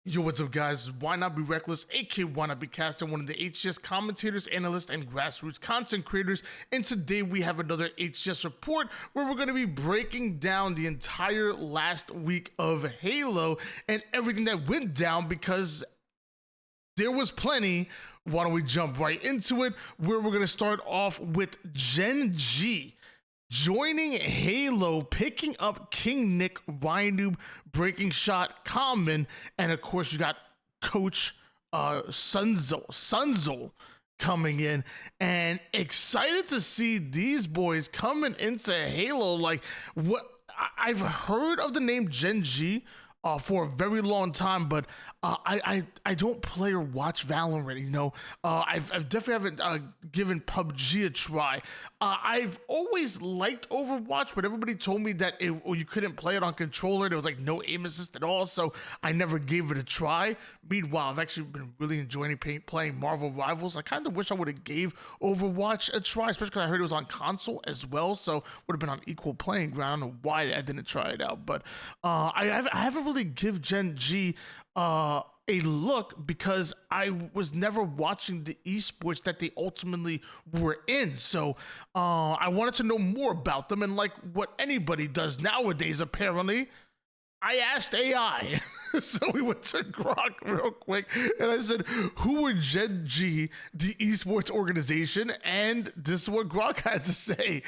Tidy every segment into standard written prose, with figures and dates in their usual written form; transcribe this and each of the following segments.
Yo, what's up, guys? Why Not Be Reckless, aka Why Not Be Caster, one of the HCS commentators, analysts, and grassroots content creators. And today we have another HCS report where we're going to be breaking down the entire last week of Halo and everything that went down because there was plenty. Why don't we jump right into it, where we're going to start off with Gen G joining Halo, picking up King Nick, YNOT, Breaking Shot, Common, and of course you got Coach Sunzel coming in, and excited to see these boys coming into Halo. Like, what I've heard of the name Gen G for a very long time, but I don't play or watch Valorant. You know, I've definitely haven't given PUBG a try. I've always liked Overwatch, but everybody told me that you couldn't play it on controller. There was like no aim assist at all, so I never gave it a try. Meanwhile, I've actually been really enjoying playing Marvel Rivals. I kind of wish I would have gave Overwatch a try, especially because I heard it was on console as well, so would have been on equal playing ground. I don't know why I didn't try it out, but I haven't really give Gen G a look because I was never watching the esports that they ultimately were in. So I wanted to know more about them, and like what anybody does nowadays, apparently, I asked AI. So we went to Grok real quick and I said, who were Gen G, the esports organization? And this is what Grok had to say.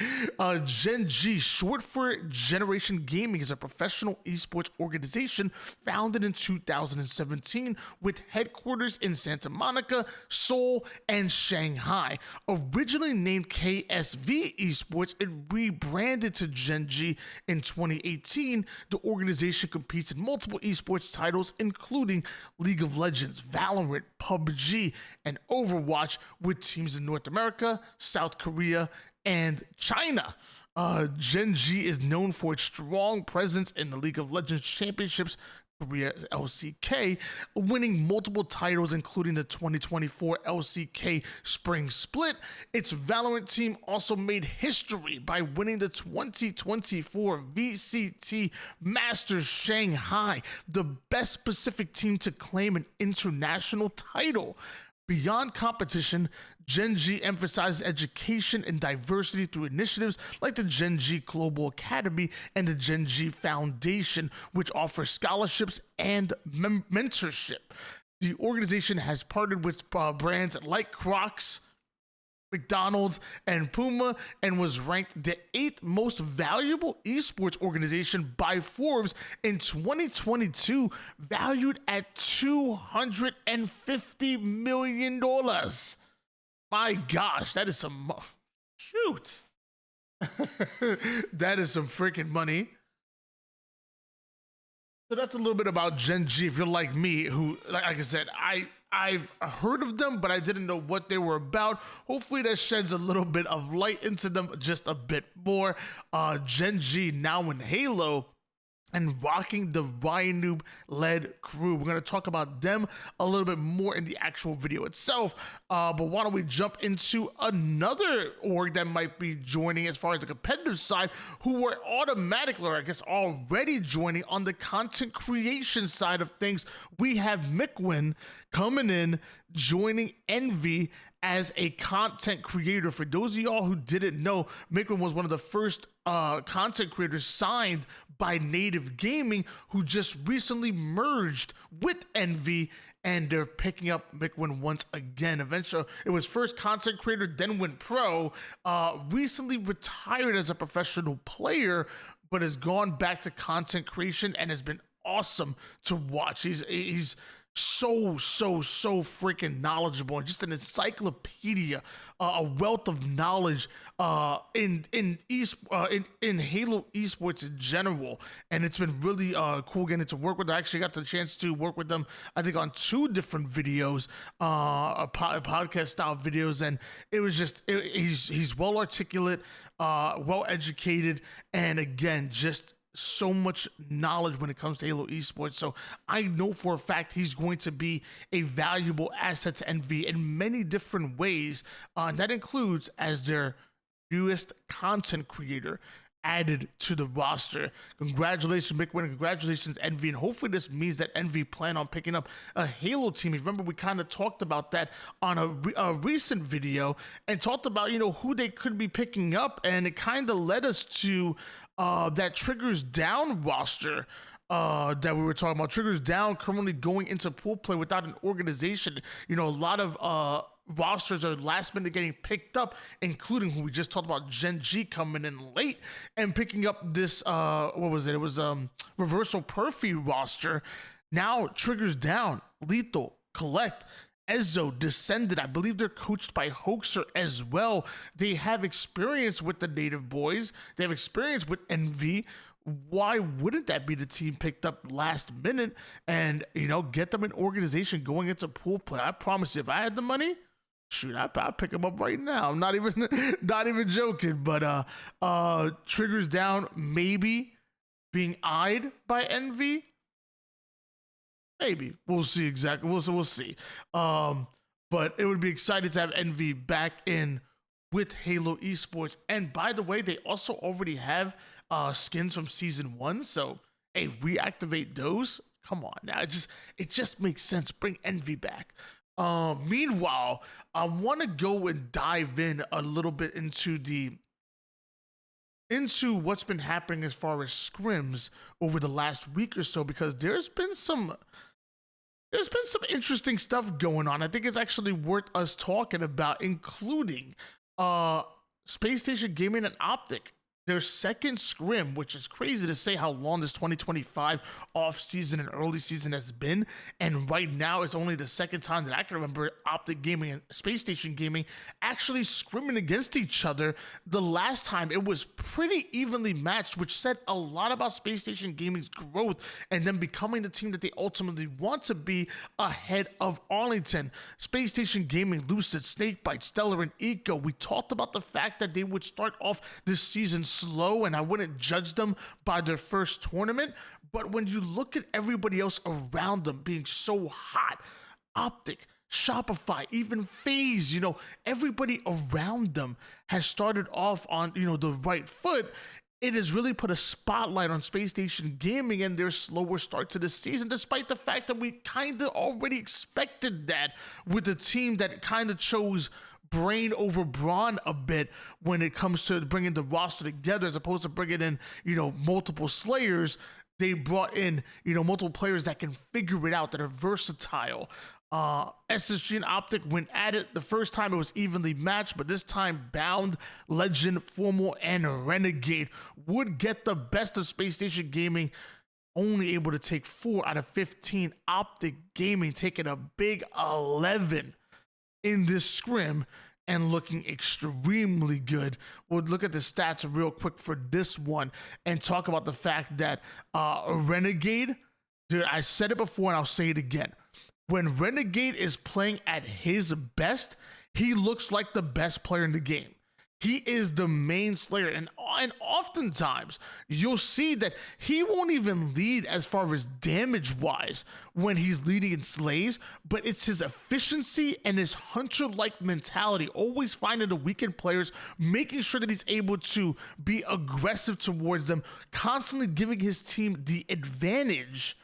Gen G, short for Generation Gaming, is a professional esports organization founded in 2017 with headquarters in Santa Monica, Seoul, and Shanghai. Originally named KSV Esports, it rebranded to Gen G in 2018. The organization competes in multiple esports titles, including League of Legends, Valorant, PUBG, and Overwatch, with teams in North America, South Korea, and China. Gen G is known for its strong presence in the League of Legends Championships, Korea LCK, winning multiple titles, including the 2024 LCK Spring Split. Its Valorant team also made history by winning the 2024 VCT Masters Shanghai, the best Pacific team to claim an international title. Beyond competition, Gen G emphasizes education and diversity through initiatives like the Gen G Global Academy and the Gen G Foundation, which offers scholarships and mentorship. The organization has partnered with brands like Crocs, McDonald's, and Puma, and was ranked the 8th most valuable esports organization by Forbes in 2022, valued at $250 million. My gosh, that is some shoot. That is some freaking money. So that's a little bit about Gen G. If you're like me, who, like I said, I've heard of them, but I didn't know what they were about. Hopefully that sheds a little bit of light into them just a bit more. Gen G now in Halo and rocking the YNOT-led crew. We're going to talk about them a little bit more in the actual video itself. But why don't we jump into another org that might be joining as far as the competitive side, who were automatically, or I guess already joining on the content creation side of things. We have Mikwen coming in, joining Envy as a content creator. For those of y'all who didn't know, Mikwen was one of the first content creators signed by Native Gaming, who just recently merged with Envy, and they're picking up Mikwen once again. Eventually, it was first content creator, then went pro, recently retired as a professional player, but has gone back to content creation and has been awesome to watch. He's so freaking knowledgeable and just an encyclopedia, a wealth of knowledge in Halo esports in general, and it's been really cool getting to work with them. I actually got the chance to work with them, I think, on 2 different videos, podcast style videos, and it was just he's well articulate, well educated, and again, just so much knowledge when it comes to Halo esports. So I know for a fact he's going to be a valuable asset to Envy in many different ways. And that includes as their newest content creator. added to the roster. Congratulations, Mikwen. Congratulations, Envy. And hopefully this means that Envy plan on picking up a Halo team. Remember, we kind of talked about that on a recent video and talked about, you know, who they could be picking up. And it kind of led us to that Triggers Down roster that we were talking about. Triggers Down currently going into pool play without an organization. You know, a lot of rosters are last minute getting picked up, including who we just talked about, Gen G coming in late and picking up this what was it? It was Reversal Perfy roster. Now Triggers Down, Lethal, Collect, Ezzo, Descended. I believe they're coached by Hoaxer as well. They have experience with the Native Boys. They have experience with Envy. Why wouldn't that be the team picked up last minute and, you know, get them an organization going into pool play? I promise you, if I had the money, shoot, I'd pick them up right now. I'm not even joking. But Triggers Down maybe being eyed by Envy. Maybe. We'll see exactly. We'll see. But it would be exciting to have Envy back in with Halo Esports. And by the way, they also already have skins from season 1. So, hey, reactivate those. Come on now. It just makes sense. Bring Envy back. Meanwhile, I want to go and dive in a little bit into what's been happening as far as scrims over the last week or so, because there's been some interesting stuff going on. I think it's actually worth us talking about, including Space Station Gaming and Optic, their second scrim, which is crazy to say how long this 2025 off season and early season has been. And right now it's only the second time that I can remember Optic Gaming and Space Station Gaming actually scrimming against each other. The last time it was pretty evenly matched, which said a lot about Space Station Gaming's growth and them becoming the team that they ultimately want to be ahead of Arlington. Space Station Gaming, Lucid, Snakebite, Stellar, and Eco. We talked about the fact that they would start off this season slow and I wouldn't judge them by their first tournament, but when you look at everybody else around them being so hot, Optic, Shopify, even FaZe, you know, everybody around them has started off on, you know, the right foot. It has really put a spotlight on Space Station Gaming and their slower start to the season, despite the fact that we kind of already expected that with the team that kind of chose brain over brawn a bit when it comes to bringing the roster together, as opposed to bringing in, you know, multiple slayers. They brought in, you know, multiple players that can figure it out, that are versatile. SSG and Optic went at it. The first time it was evenly matched, but this time Bound, Legend, Formal, and Renegade would get the best of Space Station Gaming, only able to take 4 out of 15. Optic Gaming taking a big 11 in this scrim and looking extremely good. We'll look at the stats real quick for this one and talk about the fact that Renegade, dude, I said it before and I'll say it again. When Renegade is playing at his best, he looks like the best player in the game. He is the main slayer, and oftentimes you'll see that he won't even lead as far as damage-wise when he's leading in slays, but it's his efficiency and his hunter-like mentality, always finding the weakened players, making sure that he's able to be aggressive towards them, constantly giving his team the advantage.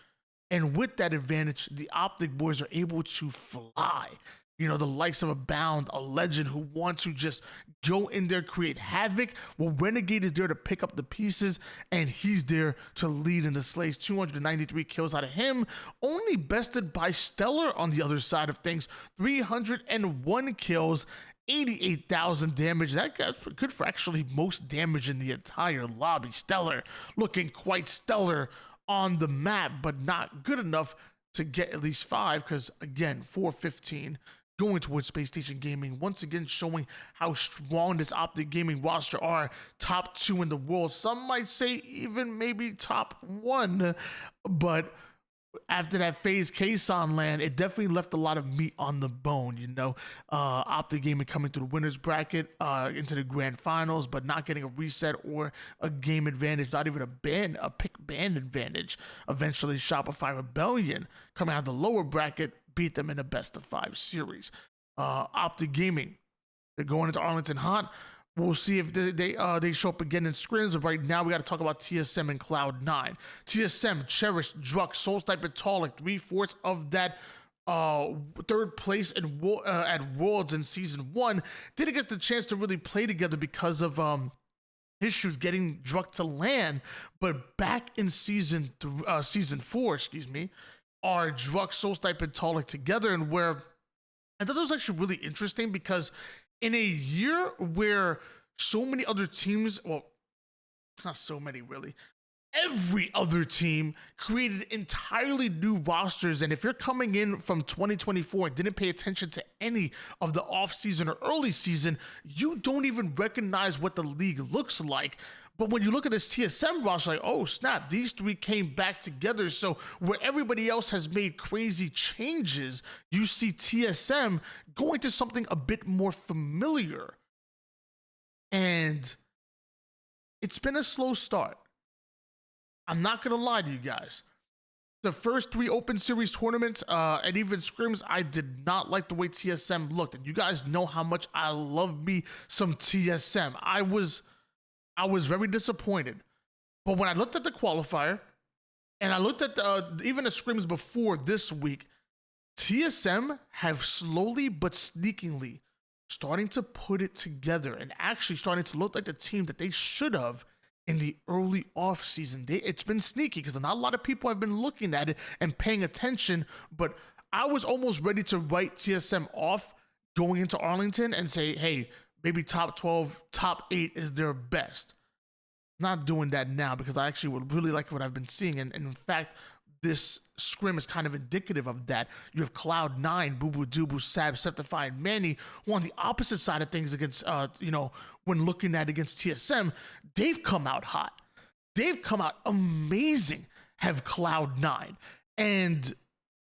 And with that advantage, the Optic boys are able to fly. You know, the likes of a Bound, a Legend, who want to just go in there, create havoc. Well, Renegade is there to pick up the pieces, and he's there to lead in the slays. 293 kills out of him, only bested by Stellar on the other side of things. 301 kills, 88,000 damage. That guy's good for actually most damage in the entire lobby. Stellar looking quite stellar on the map, but not good enough to get at least 5, because again, 415 going towards Space Station Gaming, once again showing how strong this Optic Gaming roster are. Top 2 in the world. Some might say even maybe top 1, but after that FaZe Kason land, it definitely left a lot of meat on the bone, you know. Optic Gaming coming through the winner's bracket into the grand finals, but not getting a reset or a game advantage, not even a pick ban advantage. Eventually, Shopify Rebellion coming out of the lower bracket, beat them in a best of 5 series. Optic Gaming, they're going into Arlington hot. We'll see if they show up again in scrims. But right now, we got to talk about TSM and Cloud9. TSM, Cherish, Druk, Soul Sniper, Talik, 3/4 of that third place at Worlds in Season 1. Didn't get the chance to really play together because of issues getting Druk to land. But back in Season 4, are Druk, Soul Sniper, and Talik together, and where I thought that was actually really interesting because in a year where so many other teams, well, not so many really, every other team created entirely new rosters. And if you're coming in from 2024 and didn't pay attention to any of the off-season or early season, you don't even recognize what the league looks like. But when you look at this TSM roster, like, oh snap, these three came back together. So where everybody else has made crazy changes, you see TSM going to something a bit more familiar. And it's been a slow start. I'm not going to lie to you guys. The first 3 Open Series tournaments and even scrims, I did not like the way TSM looked. And you guys know how much I love me some TSM. I was very disappointed. But when I looked at the qualifier and I looked at even the scrims before this week, TSM have slowly but sneakingly starting to put it together and actually starting to look like the team that they should have in the early off season. It's been sneaky because not a lot of people have been looking at it and paying attention, but I was almost ready to write TSM off going into Arlington and say, hey, maybe top 12, top 8 is their best. Not doing that now because I actually would really like what I've been seeing. And in fact, this scrim is kind of indicative of that. You have Cloud9, Boo Boo Dubu, Sab, Septify, and Manny, who on the opposite side of things against, when looking at against TSM, they've come out hot. They've come out amazing, have Cloud9. And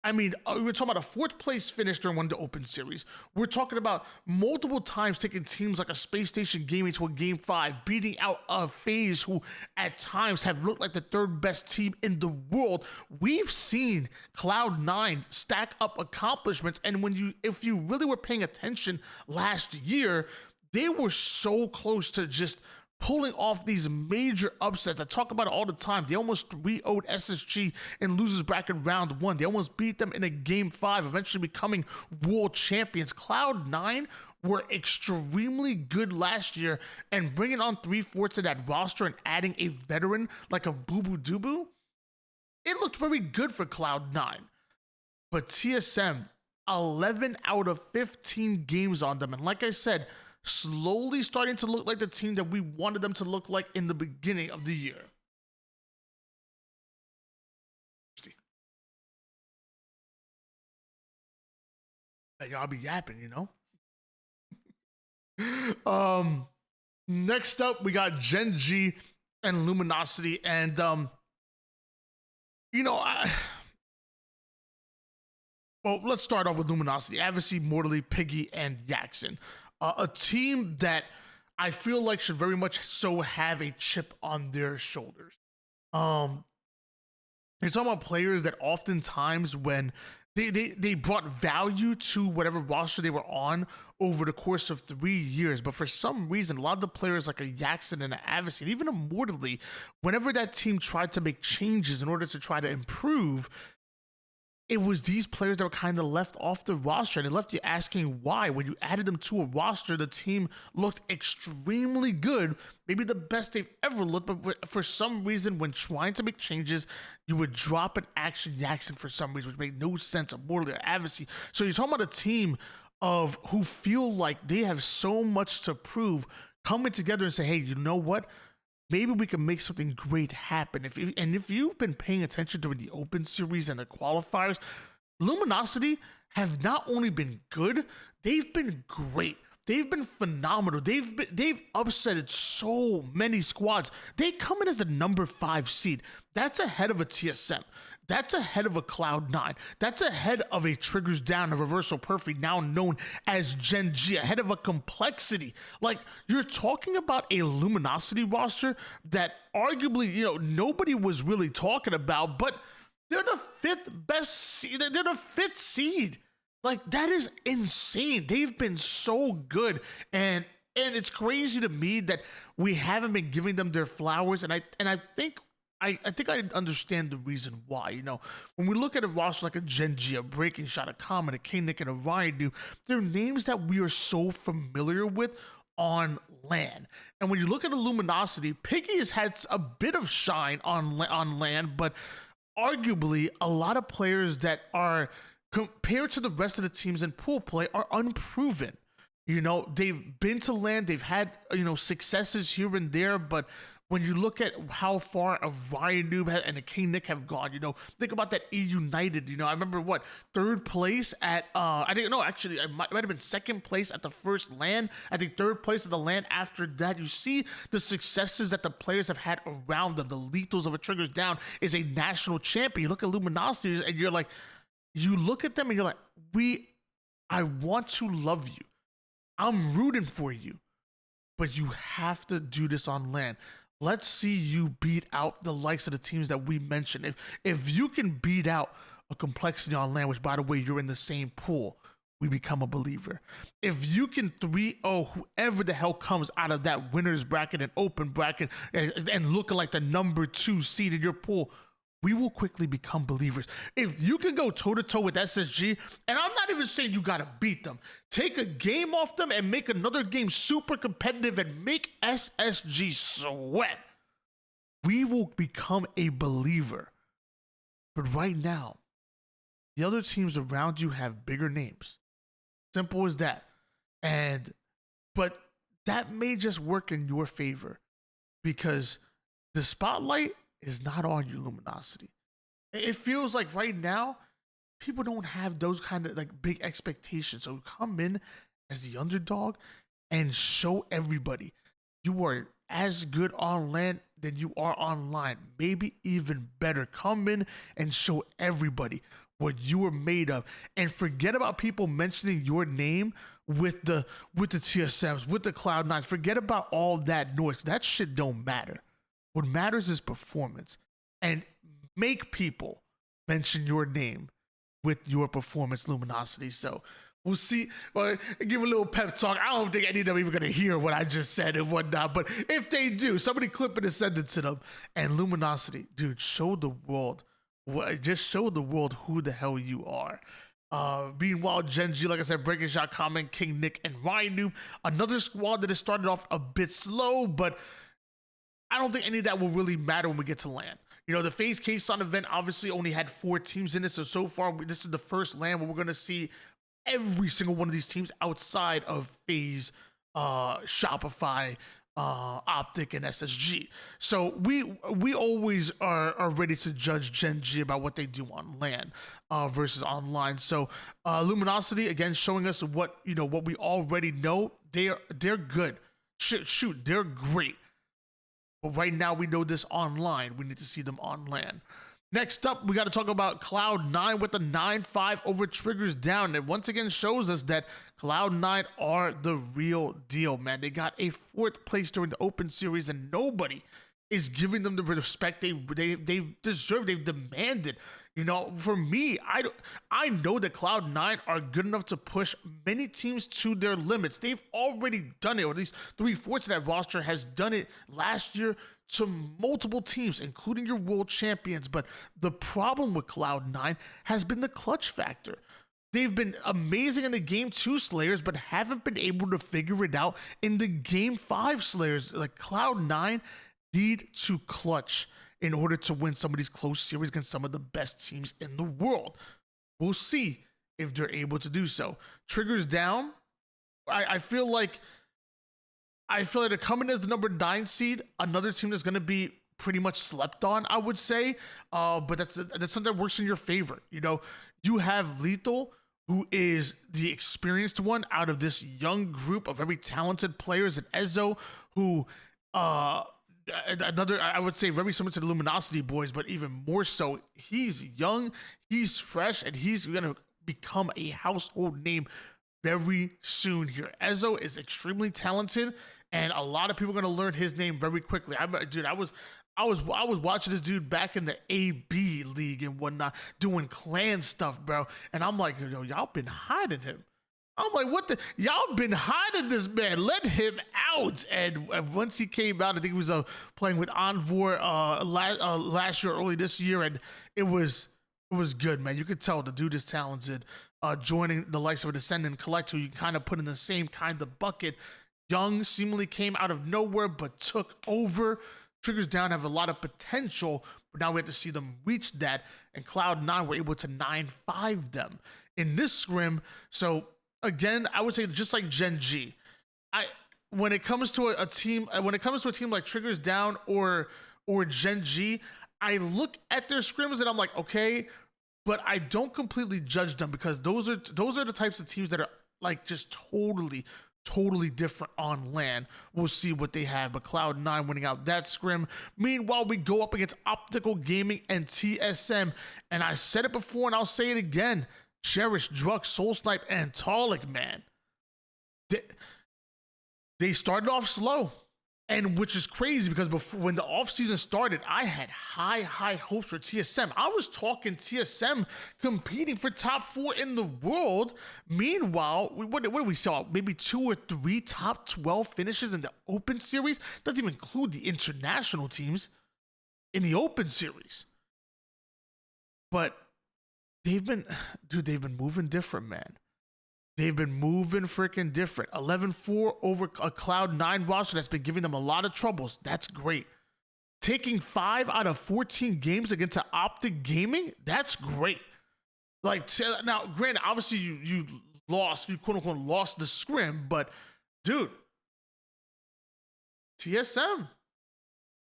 I mean, we're talking about a 4th place finish during one of the Open Series. We're talking about multiple times taking teams like a Space Station Gaming to a Game 5, beating out a FaZe who at times have looked like the 3rd best team in the world. We've seen Cloud9 stack up accomplishments, and if you really were paying attention last year, they were so close to just pulling off these major upsets. I talk about it all the time. They almost 3-0'd SSG in losers bracket round 1. They almost beat them in a Game 5, eventually becoming world champions. Cloud9 were extremely good last year, and bringing on 3/4 of that roster and adding a veteran like a Boo Boo Dubu, it looked very good for Cloud9. But TSM, 11 out of 15 games on them. And like I said, slowly starting to look like the team that we wanted them to look like in the beginning of the year. Hey, y'all be yapping, you know? Next up, we got Gen G and Luminosity. And, well, let's start off with Luminosity. Adversary, Mortally, Piggy, and Yaxon. A team that I feel like should very much so have a chip on their shoulders. You're talking about players that oftentimes when they brought value to whatever roster they were on over the course of 3 years, but for some reason, a lot of the players like a Yaxon and an Adversary, even a Mortally, whenever that team tried to make changes in order to try to improve, it was these players that were kind of left off the roster, and it left you asking why. When you added them to a roster, the team looked extremely good, maybe the best they've ever looked, but for some reason, when trying to make changes, you would drop an Action Yaxon for some reason, which made no sense, a Mortally or Adversary. So you're talking about a team of who feel like they have so much to prove, coming together and say, hey, you know what? Maybe we can make something great happen. If you've been paying attention during the Open Series and the qualifiers, Luminosity have not only been good, they've been great. They've been phenomenal. They've upsetted so many squads. They come in as the number 5 seed. That's ahead of a TSM. That's ahead of a Cloud9. That's ahead of a Triggers Down, a Reversal Perfect, now known as Gen G, ahead of a Complexity. Like, you're talking about a Luminosity roster that arguably, nobody was really talking about, but they're the 5th best seed. They're the 5th seed. Like, that is insane. They've been so good. And And it's crazy to me that we haven't been giving them their flowers. And I think I understand the reason why. You know, when we look at a roster like a Gen G, a Breaking Shot, a Common, a King Nick, and a Ryan, they're names that we are so familiar with on LAN. And when you look at the Luminosity, Piggy has had a bit of shine on LAN, but arguably a lot of players that are, compared to the rest of the teams in pool play, are unproven. You know, they've been to LAN, they've had, you know, successes here and there, but when you look at how far of Ryan Noob and the King Nick have gone, you know, think about that E United. You know, I remember what, third place at I didn't know, actually it might have been second place at the first LAN. I think third place at the LAN after that. You see the successes that the players have had around them. The Lethals of a Triggers Down is a national champion. You look at Luminosity and you're like, you look at them and you're like, I want to love you, I'm rooting for you, but you have to do this on LAN. Let's see you beat out the likes of the teams that we mentioned. If you can beat out a Complexity on LAN, which, by the way, you're in the same pool, we become a believer. If you can 3-0 whoever the hell comes out of that winner's bracket and open bracket and looking like the number 2 seed in your pool, we will quickly become believers. If you can go toe-to-toe with SSG, and I'm not even saying you got to beat them, take a game off them and make another game super competitive and make SSG sweat, we will become a believer. But right now, the other teams around you have bigger names. Simple as that. But that may just work in your favor because the spotlight is not on you, Luminosity. It feels like right now, people don't have those kind of like big expectations. So come in as the underdog and show everybody you are as good on LAN than you are online. Maybe even better. Come in and show everybody what you are made of. And forget about people mentioning your name with the TSMs, with the Cloud9s. Forget about all that noise. That shit don't matter. What matters is performance, and make people mention your name with your performance, Luminosity. So we'll see. Well, give a little pep talk. I don't think any of them are even going to hear what I just said and whatnot. But if they do, somebody clip it and send it to them. And Luminosity, dude, show the world. Just show the world who the hell you are. Meanwhile, Gen G, like I said, Breaking Shot, Common, King Nick, and Ryan Noob. Another squad that has started off a bit slow, but I don't think any of that will really matter when we get to LAN. You know, the FaZe K-Sun event obviously only had 4 teams in it, so far this is the first LAN where we're going to see every single one of these teams outside of FaZe, Shopify, Optic, and SSG. So we always are ready to judge Gen G about what they do on LAN versus online. So Luminosity, again, showing us what we already know. They're good. Shoot, they're great. But right now, we know this online. We need to see them on LAN. Next up, we got to talk about Cloud9 with the 9-5 over Triggers Down. And once again shows us that Cloud9 are the real deal, man. They got a 4th place during the Open Series, and nobody is giving them the respect they deserve, they've demanded. You know, for me, I know that Cloud9 are good enough to push many teams to their limits. They've already done it, or at least 3/4 of that roster has done it last year to multiple teams, including your world champions. But the problem with Cloud9 has been the clutch factor. They've been amazing in the Game 2 Slayers, but haven't been able to figure it out in the Game 5 Slayers. Like, Cloud9 need to clutch in order to win some of these close series against some of the best teams in the world. We'll see if they're able to do so. Triggers Down, I feel like they're coming as the number 9 seed, another team that's going to be pretty much slept on, I would say. But that's something that works in your favor. You know, you have Lethal, who is the experienced one out of this young group of very talented players, and Ezo, who another, I would say, very similar to the Luminosity boys, but even more so. He's young, he's fresh, and he's gonna become a household name very soon here. Ezo is extremely talented, and a lot of people are gonna learn his name very quickly. I was watching this dude back in the AB league and whatnot, doing clan stuff, bro, and I'm like, yo, y'all been hiding him. I'm like, what the? Y'all been hiding this man. Let him out. And once he came out, I think he was playing with Envoy last year, early this year, and it was good, man. You could tell the dude is talented. Joining the likes of a Descendant Collect, who you kind of put in the same kind of bucket. Young seemingly came out of nowhere, but took over. Triggers Down have a lot of potential, but now we have to see them reach that. And Cloud9 were able to 9-5 them in this scrim. So again, I would say just like Gen G, when it comes to a team like Triggers Down or Gen G, I look at their scrims and I'm like, okay, but I don't completely judge them, because those are the types of teams that are like just totally different on LAN. We'll see what they have, but Cloud9 winning out that scrim. Meanwhile, we go up against Optical Gaming and TSM, and I said it before and I'll say it again. Cherish, Drug, Soul Snipe, and Talik, man. They started off slow, and which is crazy, because before, when the offseason started, I had high hopes for TSM. I was talking TSM competing for top 4 in the world. Meanwhile, what did we saw? Maybe 2 or 3 top 12 finishes in the Open Series. Doesn't even include the international teams in the Open Series. But they've been moving different, man. They've been moving freaking different. 11-4 over a Cloud9 roster that's been giving them a lot of troubles. That's great. Taking 5 out of 14 games against an Optic Gaming, that's great. Like, now, granted, obviously you quote unquote lost the scrim, but dude, TSM,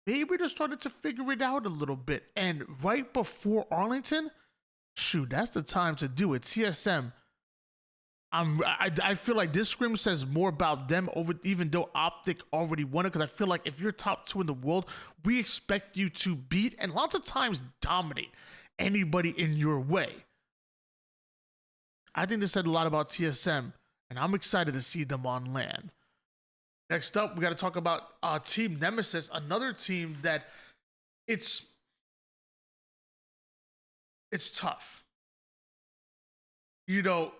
maybe they started to figure it out a little bit. And right before Arlington, shoot, that's the time to do it. TSM, I feel like this scrim says more about them even though Optic already won it, because I feel like if you're top 2 in the world, we expect you to beat and lots of times dominate anybody in your way. I think this said a lot about TSM, and I'm excited to see them on LAN. Next up, we got to talk about Team Nemesis, another team that it's tough. You know,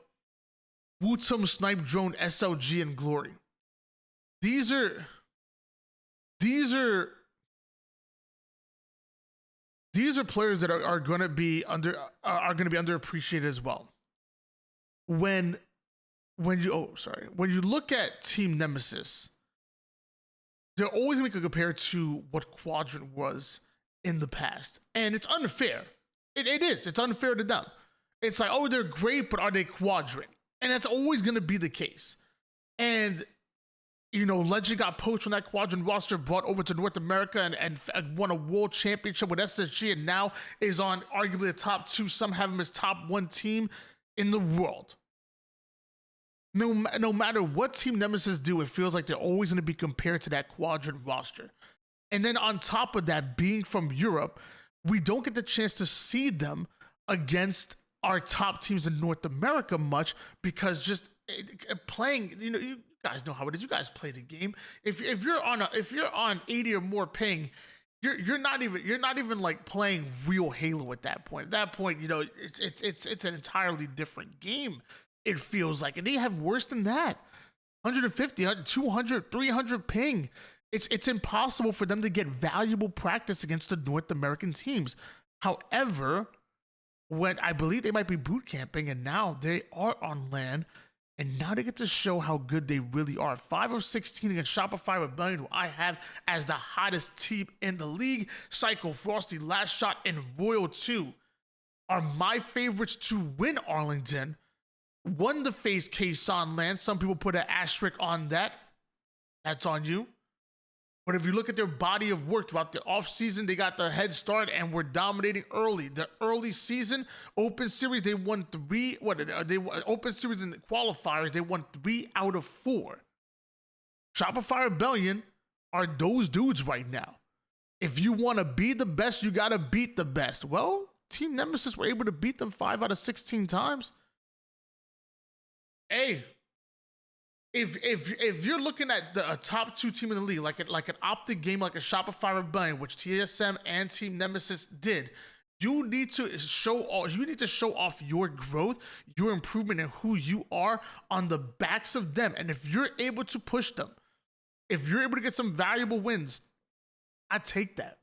Wootum, Snipe Drone, SLG, and Glory. These are players that are going to be underappreciated as well. When you look at Team Nemesis, they're always going to be compared to what Quadrant was in the past, and it's unfair. It is. It's unfair to them. It's like, oh, they're great, but are they Quadrant? And that's always going to be the case. And, you know, Legend got poached from that Quadrant roster, brought over to North America and won a world championship with SSG, and now is on arguably the top 2. Some have him as top 1 team in the world. No matter what Team Nemesis do, it feels like they're always going to be compared to that Quadrant roster. And then on top of that, being from Europe, we don't get the chance to see them against our top teams in North America much, because just playing, you know, you guys know how it is. You guys play the game. If you're on 80 or more ping, you're not even like playing real Halo at that point. At that point, you know, it's an entirely different game. It feels like, and they have worse than that. 150, 200, 300 ping. It's impossible for them to get valuable practice against the North American teams. However, when I believe they might be boot camping, and now they are on LAN, and now they get to show how good they really are. 5 of 16 against Shopify Rebellion, who I have as the hottest team in the league. Psycho, Frosty, Last Shot, and Royal 2 are my favorites to win Arlington. Won the face case on LAN. Some people put an asterisk on that. That's on you. But if you look at their body of work throughout the offseason, they got the head start and were dominating early. The early season, Open Series, they won 3. Open Series and qualifiers, they won 3 out of 4. Shopify Rebellion are those dudes right now. If you want to be the best, you got to beat the best. Well, Team Nemesis were able to beat them 5 out of 16 times. Hey, if you're looking at a top 2 team in the league, like an Optic game, like a Shopify Rebellion, which TSM and Team Nemesis did, You need to show off your growth, your improvement, and who you are on the backs of them. And if you're able to push them, if you're able to get some valuable wins, I take that.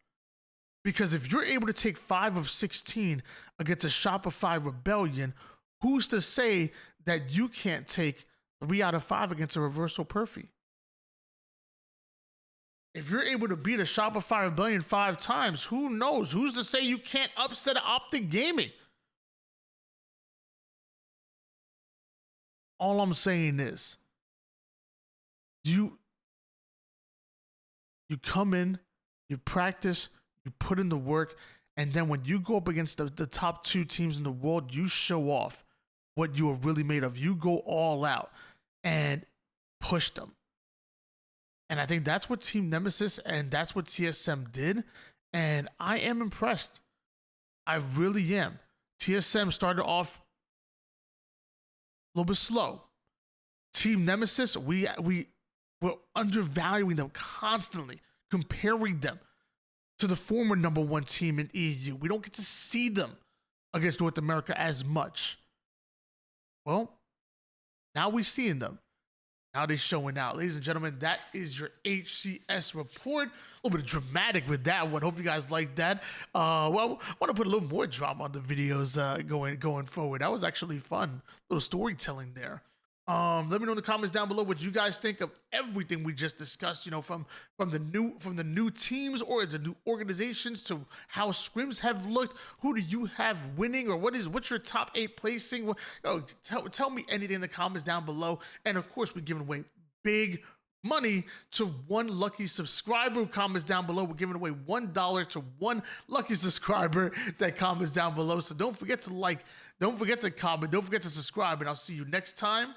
Because if you're able to take 5 of 16 against a Shopify Rebellion, who's to say that you can't take 3 out of 5 against a Reversal Perfy? If you're able to beat a Shopify Rebellion 5 times, who knows? Who's to say you can't upset an Optic Gaming? All I'm saying is, you come in, you practice, you put in the work, and then when you go up against the top 2 teams in the world, you show off what you are really made of. You go all out and push them. And I think that's what Team Nemesis and that's what TSM did. And I am impressed. I really am. TSM started off a little bit slow. Team Nemesis, we're undervaluing them constantly, comparing them to the former #1 team in EU. We don't get to see them against North America as much. Well, now we're seeing them. Now they're showing out. Ladies and gentlemen, that is your HCS report. A little bit of dramatic with that one. Hope you guys like that. Well, I want to put a little more drama on the videos going forward. That was actually fun. A little storytelling there. Let me know in the comments down below what you guys think of everything we just discussed. You know, from the new teams or the new organizations to how scrims have looked. Who do you have winning, or what's your top 8 placing? Tell me anything in the comments down below. And of course, we're giving away big money to one lucky subscriber who comments down below. We're giving away $1 to one lucky subscriber that comments down below. So don't forget to like, don't forget to comment, don't forget to subscribe, and I'll see you next time